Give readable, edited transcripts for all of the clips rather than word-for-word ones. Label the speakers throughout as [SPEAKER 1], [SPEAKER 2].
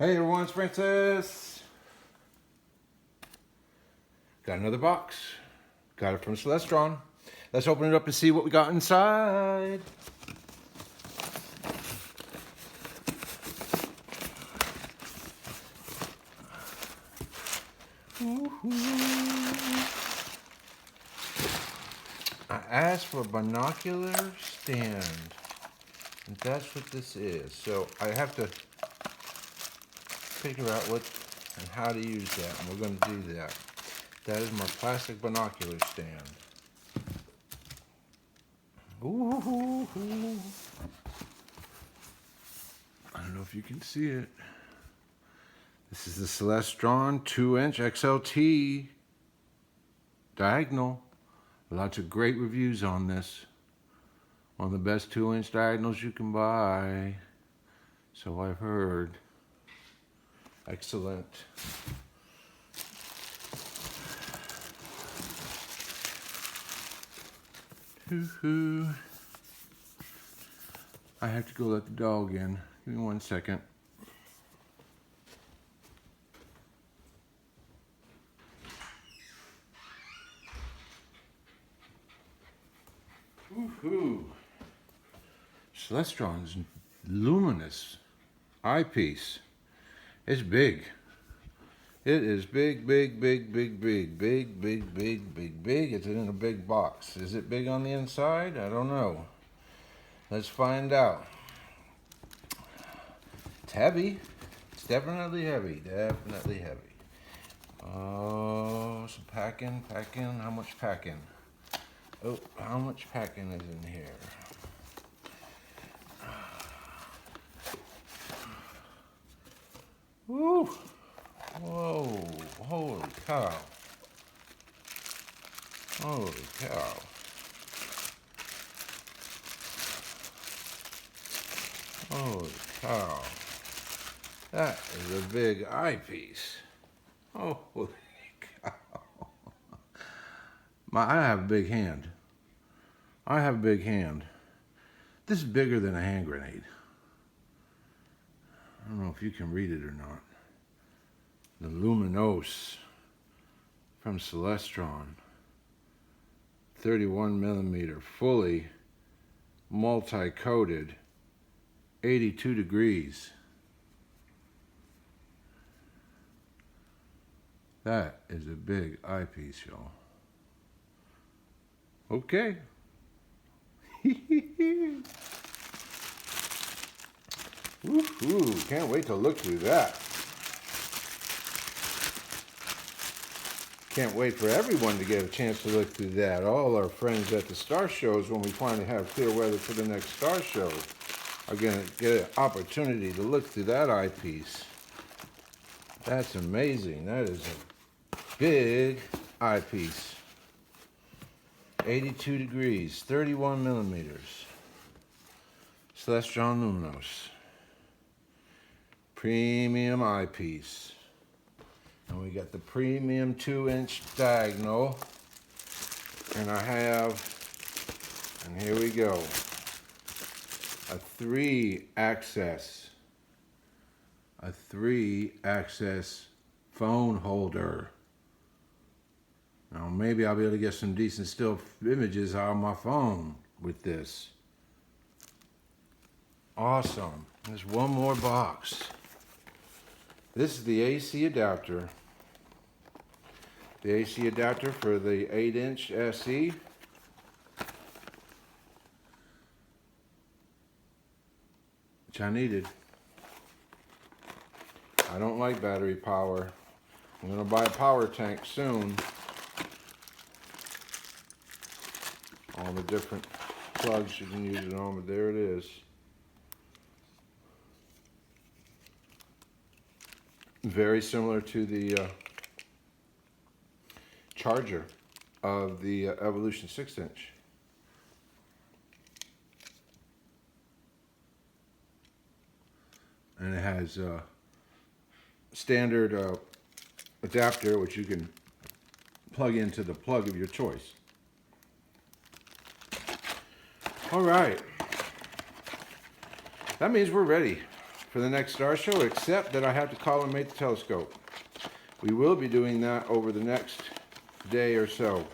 [SPEAKER 1] Hey everyone, it's Francis. Got another box. Got it from Celestron. Let's open it up and see what we got inside. I asked for a binocular stand, and that's what this is. So I have to figure out what and how to use that, and we're going to do that. That is my plastic binocular stand. Ooh. I don't know if you can see it. This is the Celestron 2-inch XLT diagonal. Lots of great reviews on this. One of the best 2-inch diagonals you can buy. So I've heard. Excellent. Hoo-hoo. I have to go let the dog in. Give me 1 second. Woohoo! Celestron's Luminos Eyepiece. It's big. It is big. It's in a big box. Is it big on the inside? I don't know. Let's find out. It's heavy. It's definitely heavy. Oh, some packing. How much packing? Oh, how much packing is in here? Woo! Whoa! Holy cow! Holy cow! Holy cow! That is a big eyepiece. Holy cow! I have a big hand. This is bigger than a hand grenade. I don't know if you can read it or not. The Luminos from Celestron. 31mm, fully multi-coated, 82 degrees. That is a big eyepiece, y'all. Okay. Woohoo! Can't wait to look through that. Can't wait for everyone to get a chance to look through that. All our friends at the star shows, when we finally have clear weather for the next star show, are going to get an opportunity to look through that eyepiece. That's amazing. That is a big eyepiece. 82 degrees, 31mm. Celestron Luminos. Premium eyepiece. And we got the premium 2-inch diagonal. And I have, and here we go, a 3-axis phone holder. Now maybe I'll be able to get some decent still images out of my phone with this. Awesome. There's one more box. This is the AC adapter. The AC adapter for the 8-inch SE. Which I needed. I don't like battery power. I'm going to buy a power tank soon. All the different plugs you can use it on, but there it is. Very similar to the charger of the Evolution 6-inch. And it has a standard adapter which you can plug into the plug of your choice. All right. That means we're ready. for the next star show, except that I have to collimate the telescope. We will be doing that over the next day or so.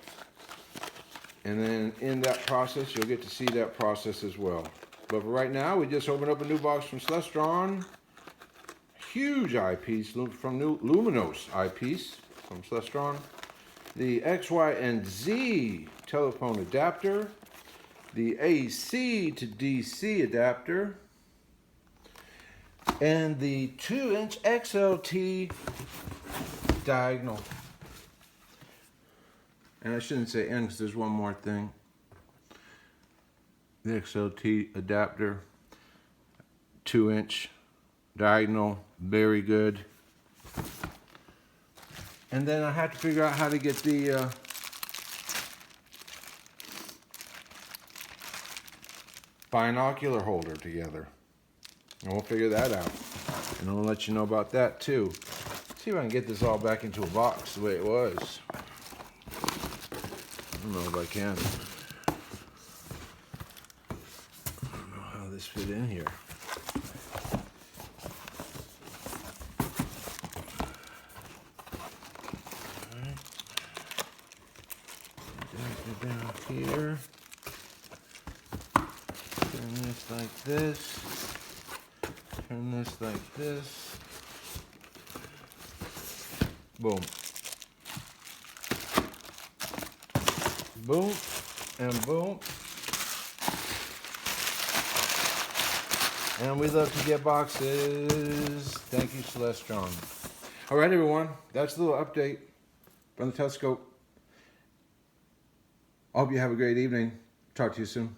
[SPEAKER 1] And then in that process, you'll get to see that process as well. But for right now, we just opened up a new box from Celestron. Huge eyepiece from Luminos Eyepiece from Celestron. The XY&Z telephone adapter. The AC to DC adapter. And the 2-inch XLT diagonal. And I shouldn't say N because there's one more thing. The XLT adapter, 2-inch diagonal, very good. And then I have to figure out how to get the binocular holder together. And we'll figure that out. And I'll let you know about that too. See if I can get this all back into a box the way it was. I don't know if I can. I don't know how this fit in here. Alright. Down here. Turn this like this. Turn this like this. Boom. Boom and boom. And we love to get boxes. Thank you, Celestron. All right, everyone. That's a little update from the telescope. I hope you have a great evening. Talk to you soon.